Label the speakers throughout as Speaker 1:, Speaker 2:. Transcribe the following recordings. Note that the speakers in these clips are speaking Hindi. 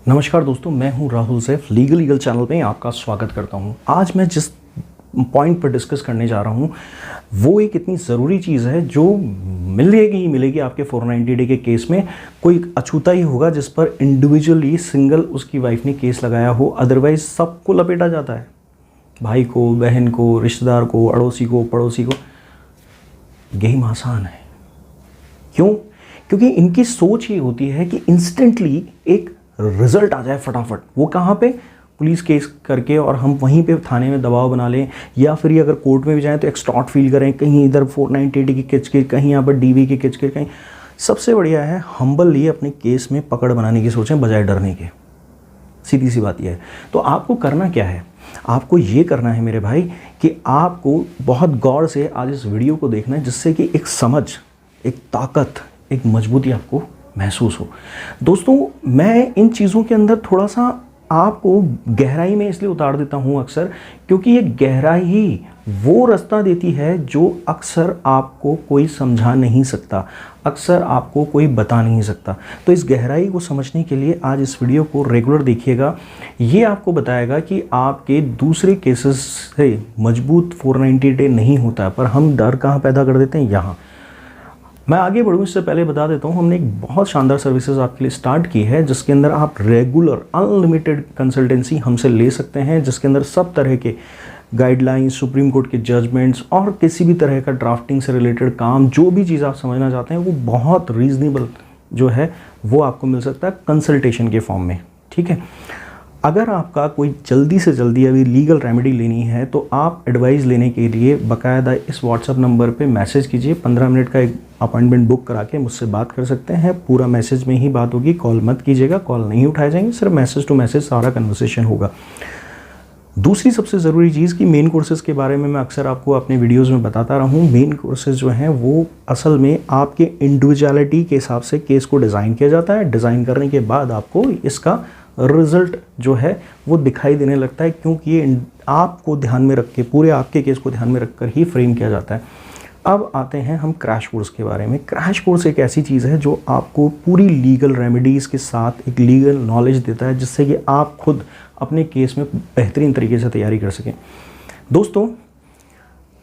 Speaker 1: नमस्कार दोस्तों, मैं हूं राहुल सैफ। लीगल चैनल पे आपका स्वागत करता हूं। आज मैं जिस पॉइंट पर डिस्कस करने जा रहा हूं वो एक इतनी ज़रूरी चीज़ है जो मिलेगी ही मिलेगी आपके 490 डे के केस में। कोई अछूता ही होगा जिस पर इंडिविजुअली सिंगल उसकी वाइफ ने केस लगाया हो, अदरवाइज सबको लपेटा जाता है, भाई को, बहन को, रिश्तेदार को, अड़ोसी को, पड़ोसी को। गेम आसान है। क्यों? क्योंकि इनकी सोच ये होती है कि इंस्टेंटली एक रिजल्ट आ जाए फटाफट। वो कहाँ पे? पुलिस केस करके, और हम वहीं पे थाने में दबाव बना लें, या फिर ये अगर कोर्ट में भी जाएं तो एक्सटॉर्ट फील करें, कहीं इधर 490 की किचकिच, कहीं यहाँ पर डीवी की किचकिच, कहीं। सबसे बढ़िया है हम्बल लिए अपने केस में पकड़ बनाने की सोचें बजाय डरने के। सीधी सी बात यह है। तो आपको करना क्या है? आपको ये करना है मेरे भाई कि आपको बहुत गौर से आज इस वीडियो को देखना है, जिससे कि एक समझ, एक ताकत, एक मजबूती आपको महसूस हो। दोस्तों, मैं इन चीज़ों के अंदर थोड़ा सा आपको गहराई में इसलिए उतार देता हूँ अक्सर, क्योंकि ये गहराई ही वो रास्ता देती है जो अक्सर आपको कोई समझा नहीं सकता, अक्सर आपको कोई बता नहीं सकता। तो इस गहराई को समझने के लिए आज इस वीडियो को रेगुलर देखिएगा। ये आपको बताएगा कि आपके दूसरे केसेस से मजबूत 490 डे नहीं होता, पर हम डर कहाँ पैदा कर देते हैं? यहाँ। मैं आगे बढ़ूँ इससे पहले बता देता हूँ, हमने एक बहुत शानदार सर्विसेज आपके लिए स्टार्ट की है, जिसके अंदर आप रेगुलर अनलिमिटेड कंसल्टेंसी हमसे ले सकते हैं, जिसके अंदर सब तरह के गाइडलाइंस, सुप्रीम कोर्ट के जजमेंट्स और किसी भी तरह का ड्राफ्टिंग से रिलेटेड काम, जो भी चीज़ आप समझना चाहते हैं वो बहुत रीज़नेबल जो है वो आपको मिल सकता है कंसल्टेशन के फॉर्म में। ठीक है। अगर आपका कोई जल्दी से जल्दी अभी लीगल रेमेडी लेनी है तो आप एडवाइस लेने के लिए बाकायदा इस व्हाट्सएप नंबर पे मैसेज कीजिए। 15 मिनट का एक अपॉइंटमेंट बुक करा के मुझसे बात कर सकते हैं। पूरा मैसेज में ही बात होगी, कॉल मत कीजिएगा, कॉल नहीं उठाए जाएंगे, सिर्फ मैसेज टू मैसेज सारा कन्वर्सेशन होगा। दूसरी सबसे ज़रूरी चीज़ कि मेन कोर्सेज़ के बारे में मैं अक्सर आपको अपने वीडियोज़ में बताता रहा हूँ। मेन कोर्सेज़ जो हैं वो असल में आपके इंडिविजुअलिटी के हिसाब से केस को डिज़ाइन किया जाता है। डिज़ाइन करने के बाद आपको इसका रिज़ल्ट जो है वो दिखाई देने लगता है, क्योंकि ये आपको ध्यान में रख के, पूरे आपके केस को ध्यान में रखकर ही फ्रेम किया जाता है। अब आते हैं हम क्रैश कोर्स के बारे में। क्रैश कोर्स एक ऐसी चीज़ है जो आपको पूरी लीगल रेमेडीज़ के साथ एक लीगल नॉलेज देता है, जिससे कि आप खुद अपने केस में बेहतरीन तरीके से तैयारी कर सकें। दोस्तों,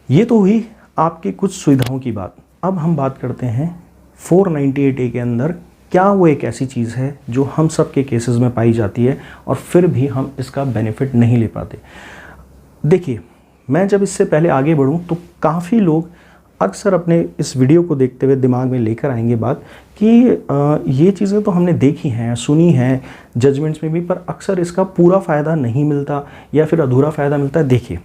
Speaker 1: ये तो हुई आपके कुछ सुविधाओं की बात। अब हम बात करते हैं 498A के अंदर क्या वो एक ऐसी चीज़ है जो हम सब के केसेस में पाई जाती है और फिर भी हम इसका बेनिफिट नहीं ले पाते। देखिए, मैं जब इससे पहले आगे बढ़ूं तो काफ़ी लोग अक्सर अपने इस वीडियो को देखते हुए दिमाग में लेकर आएंगे बात कि ये चीज़ें तो हमने देखी हैं, सुनी हैं जजमेंट्स में भी, पर अक्सर इसका पूरा फ़ायदा नहीं मिलता या फिर अधूरा फ़ायदा मिलता है। देखिए,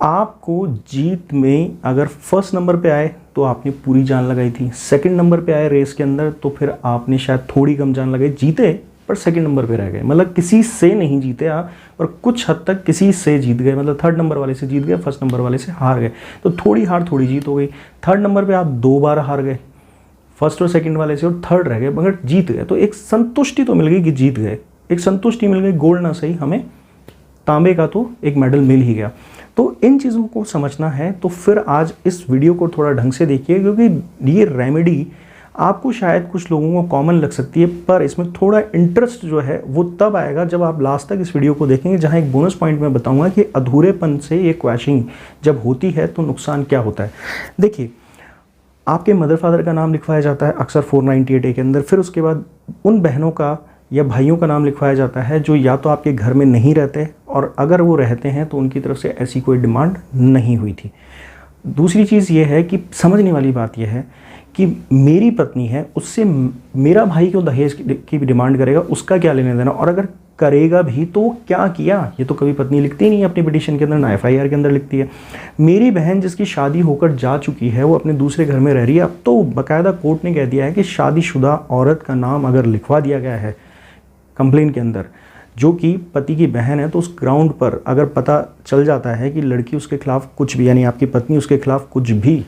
Speaker 1: आपको जीत में अगर फर्स्ट नंबर पे आए तो आपने पूरी जान लगाई थी, सेकंड नंबर पे आए रेस के अंदर तो फिर आपने शायद थोड़ी कम जान लगाई, जीते पर सेकंड नंबर पे रह गए, मतलब किसी से नहीं जीते आप, पर कुछ हद तक किसी से जीत गए, मतलब थर्ड नंबर वाले से जीत गए, फर्स्ट नंबर वाले से हार गए, तो थोड़ी हार थोड़ी जीत हो गई। थर्ड नंबर पे आप 2 बार हार गए, फर्स्ट और सेकंड वाले से, और थर्ड रह गए मगर जीत गए, तो एक संतुष्टि तो मिल गई कि जीत गए, एक संतुष्टि मिल गई, गोल्ड ना सही हमें तांबे का तो एक मेडल मिल ही गया। तो इन चीज़ों को समझना है तो फिर आज इस वीडियो को थोड़ा ढंग से देखिए, क्योंकि ये रेमेडी आपको शायद कुछ लोगों को कॉमन लग सकती है, पर इसमें थोड़ा इंटरेस्ट जो है वो तब आएगा जब आप लास्ट तक इस वीडियो को देखेंगे, जहां एक बोनस पॉइंट में बताऊंगा कि अधूरेपन से ये क्वैशिंग जब होती है तो नुकसान क्या होता है। देखिए, आपके मदर फादर का नाम लिखवाया जाता है अक्सर 498A के अंदर, फिर उसके बाद उन बहनों का या भाइयों का नाम लिखवाया जाता है जो या तो आपके घर में नहीं रहते, और अगर वो रहते हैं तो उनकी तरफ से ऐसी कोई डिमांड नहीं हुई थी। दूसरी चीज़ ये है कि समझने वाली बात यह है कि मेरी पत्नी है, उससे मेरा भाई क्यों दहेज की डिमांड करेगा, उसका क्या लेने देना, और अगर करेगा भी तो क्या किया, ये तो कभी पत्नी लिखती नहीं है अपनी पिटीशन के अंदर, ना FIR के अंदर लिखती है। मेरी बहन जिसकी शादी होकर जा चुकी है वो अपने दूसरे घर में रह रही है, अब तो बाकायदा कोर्ट ने कह दिया है कि शादीशुदा औरत का नाम अगर लिखवा दिया गया है कंप्लेन के अंदर, जो कि पति की बहन है, तो उस ग्राउंड पर अगर पता चल जाता है कि लड़की उसके खिलाफ कुछ भी, यानी आपकी पत्नी उसके खिलाफ कुछ भी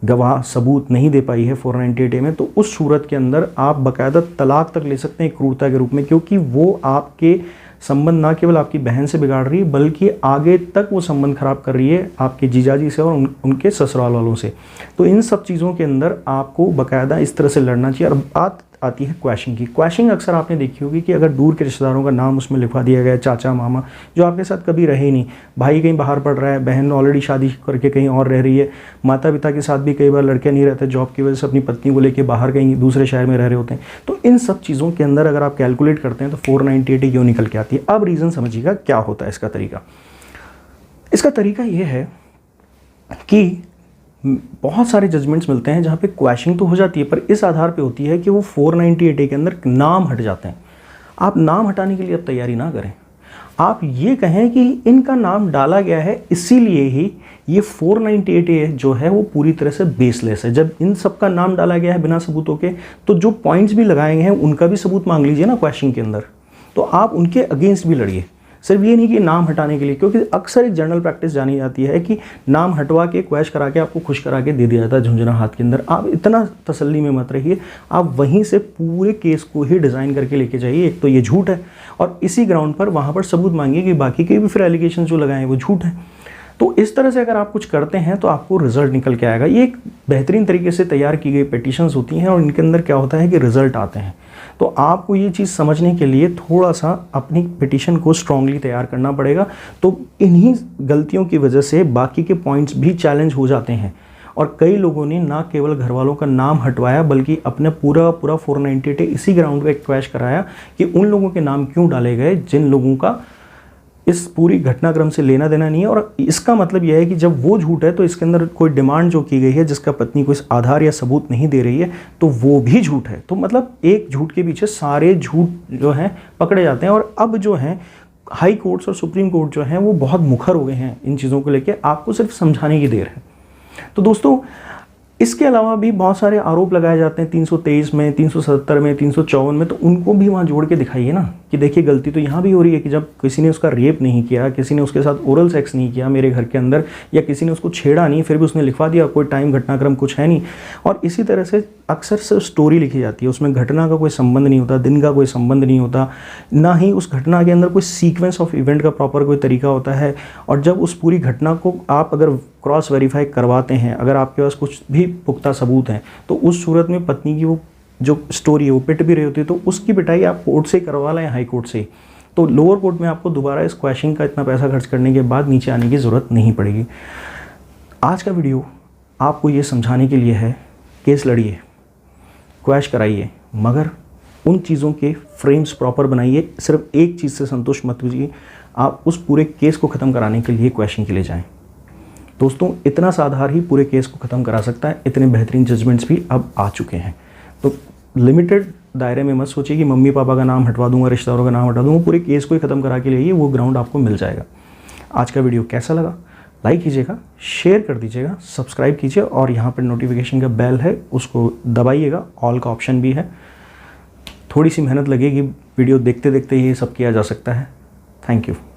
Speaker 1: गवाह सबूत नहीं दे पाई है 498A में, तो उस सूरत के अंदर आप बाकायदा तलाक तक ले सकते हैं क्रूरता के रूप में, क्योंकि वो आपके संबंध ना केवल आपकी बहन से बिगाड़ रही है बल्कि आगे तक वो संबंध खराब कर रही है आपके जीजाजी से और उनके ससुराल वालों से। तो इन सब चीज़ों के अंदर आपको बाकायदा इस तरह से लड़ना चाहिए। और बात आती है क्वैशिंग की। क्वैशिंग अक्सर आपने देखी होगी कि अगर दूर के रिश्तेदारों का नाम उसमें लिखवा दिया गया, चाचा मामा, जो आपके साथ कभी रहे ही नहीं, भाई कहीं बाहर पढ़ रहा है, बहन ऑलरेडी शादी करके कहीं और रह रही है, माता पिता के साथ भी कई बार लड़के नहीं रहते, जॉब की वजह से अपनी पत्नी को लेकर बाहर कहीं दूसरे शहर में रह रहे होते हैं। तो इन सब चीज़ों के अंदर अगर आप कैलकुलेट करते हैं तो 498 क्यों निकल के आती है। अब रीज़न समझिएगा क्या होता है इसका तरीका। इसका तरीका ये है कि बहुत सारे जजमेंट्स मिलते हैं जहाँ पे क्वैशिंग तो हो जाती है, पर इस आधार पे होती है कि वो 498A के अंदर नाम हट जाते हैं। आप नाम हटाने के लिए अब तैयारी ना करें, आप ये कहें कि इनका नाम डाला गया है इसीलिए ही ये 498A जो है वो पूरी तरह से बेसलेस है। जब इन सब का नाम डाला गया है बिना सबूतों के, तो जो पॉइंट्स भी लगाए गए हैं उनका भी सबूत मांग लीजिए ना क्वैशिंग के अंदर, तो आप उनके अगेंस्ट भी लड़िए। सिर्फ ये नहीं कि नाम हटाने के लिए, क्योंकि अक्सर एक जनरल प्रैक्टिस जानी जाती है कि नाम हटवा के क्वैश करा के आपको खुश करा के दे दिया जाता है झुंझुना हाथ के अंदर। आप इतना तसल्ली में मत रहिए, आप वहीं से पूरे केस को ही डिज़ाइन करके लेके जाइए। एक तो ये झूठ है और इसी ग्राउंड पर वहाँ पर सबूत मांगिए कि बाकी के भी फिर एलिगेशन जो लगाए हैं वो झूठ है। तो इस तरह से अगर आप कुछ करते हैं तो आपको रिजल्ट निकल के आएगा। ये एक बेहतरीन तरीके से तैयार की गई पिटीशंस होती हैं और इनके अंदर क्या होता है कि रिजल्ट आते हैं। तो आपको ये चीज़ समझने के लिए थोड़ा सा अपनी पिटीशन को स्ट्रांगली तैयार करना पड़ेगा। तो इन्हीं गलतियों की वजह से बाकी के पॉइंट्स भी चैलेंज हो जाते हैं और कई लोगों ने ना केवल घर वालों का नाम हटवाया बल्कि अपने पूरा 498 इसी ग्राउंड पे क्वैश कराया कि उन लोगों के नाम क्यों डाले गए जिन लोगों का इस पूरी घटनाक्रम से लेना देना नहीं है। और इसका मतलब यह है कि जब वो झूठ है तो इसके अंदर कोई डिमांड जो की गई है जिसका पत्नी को इस आधार या सबूत नहीं दे रही है तो वो भी झूठ है। तो मतलब एक झूठ के पीछे सारे झूठ जो हैं पकड़े जाते हैं। और अब जो हैं हाई कोर्ट्स और सुप्रीम कोर्ट जो हैं वो बहुत मुखर हो गए हैं इन चीज़ों को लेकर, आपको सिर्फ समझाने की देर है। तो दोस्तों इसके अलावा भी बहुत सारे आरोप लगाए जाते हैं 323 में, 370 में, 354 में, तो उनको भी वहाँ जोड़ के दिखाइए ना कि देखिए गलती तो यहाँ भी हो रही है कि जब किसी ने उसका रेप नहीं किया, किसी ने उसके साथ ओरल सेक्स नहीं किया मेरे घर के अंदर, या किसी ने उसको छेड़ा नहीं, फिर भी उसने लिखवा दिया कोई टाइम घटनाक्रम कुछ है नहीं। और इसी तरह से अक्सर सिर्फ स्टोरी लिखी जाती है, उसमें घटना का कोई संबंध नहीं होता, दिन का कोई संबंध नहीं होता, ना ही उस घटना के अंदर कोई सीक्वेंस ऑफ इवेंट का प्रॉपर कोई तरीका होता है। और जब उस पूरी घटना को आप अगर क्रॉस वेरीफाई करवाते हैं, अगर आपके पास कुछ भी पुख्ता सबूत हैं, तो उस सूरत में पत्नी की वो जो स्टोरी है वो पिट भी रही होती है, तो उसकी पिटाई आप कोर्ट से करवा लें, हाई कोर्ट से, तो लोअर कोर्ट में आपको दोबारा इस क्वैशिंग का इतना पैसा खर्च करने के बाद नीचे आने की ज़रूरत नहीं पड़ेगी। आज का वीडियो आपको ये समझाने के लिए है, केस लड़िए, क्वैश कराइए, मगर उन चीज़ों के फ्रेम्स प्रॉपर बनाइए। सिर्फ एक चीज़ से संतुष्ट मत हुई, आप उस पूरे केस को ख़त्म कराने के लिए क्वैशिंग के लिए जाएँ। दोस्तों इतना सा आधार ही पूरे केस को ख़त्म करा सकता है। इतने बेहतरीन जजमेंट्स भी अब आ चुके हैं। तो लिमिटेड दायरे में मत सोचिए कि मम्मी पापा का नाम हटवा दूंगा, रिश्तेदारों का नाम हटा दूंगा, पूरे केस को ही ख़त्म करा के लिए वो ग्राउंड आपको मिल जाएगा। आज का वीडियो कैसा लगा लाइक कीजिएगा, शेयर कर दीजिएगा, सब्सक्राइब कीजिए और यहाँ पर नोटिफिकेशन का बेल है उसको दबाइएगा, ऑल का ऑप्शन भी है। थोड़ी सी मेहनत लगेगी, वीडियो देखते देखते ये सब किया जा सकता है। Thank you.